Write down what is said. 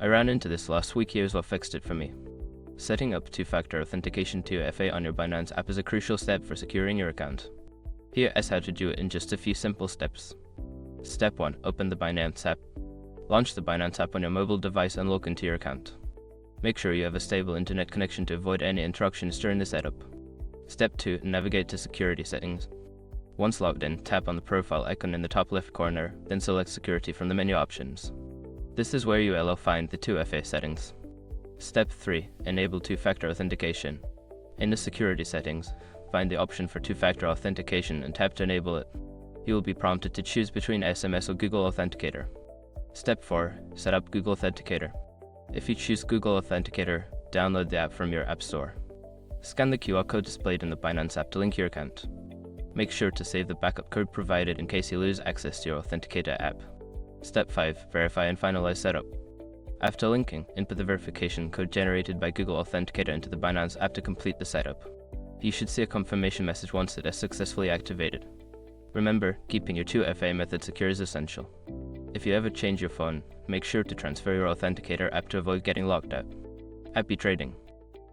I ran into this last week. Here's what fixed it for me. Setting up two-factor authentication 2FA on your Binance app is a crucial step for securing your account. Here is how to do it in just a few simple steps. Step 1. Open the Binance app. Launch the Binance app on your mobile device and log into your account. Make sure you have a stable internet connection to avoid any interruptions during the setup. Step 2. Navigate to Security Settings. Once logged in, tap on the profile icon in the top left corner, then select Security from the menu options. This is where you will find the 2FA settings. Step 3. Enable two-factor authentication. In the Security Settings, find the option for two-factor authentication and tap to enable it. You will be prompted to choose between SMS or Google Authenticator. Step 4. Set up Google Authenticator. If you choose Google Authenticator, download the app from your App Store. Scan the QR code displayed in the Binance app to link your account. Make sure to save the backup code provided in case you lose access to your Authenticator app. Step 5. Verify and finalize setup. After linking, input the verification code generated by Google Authenticator into the Binance app to complete the setup. You should see a confirmation message once it is successfully activated. Remember, keeping your 2FA method secure is essential. If you ever change your phone, make sure to transfer your Authenticator app to avoid getting locked out. Happy trading!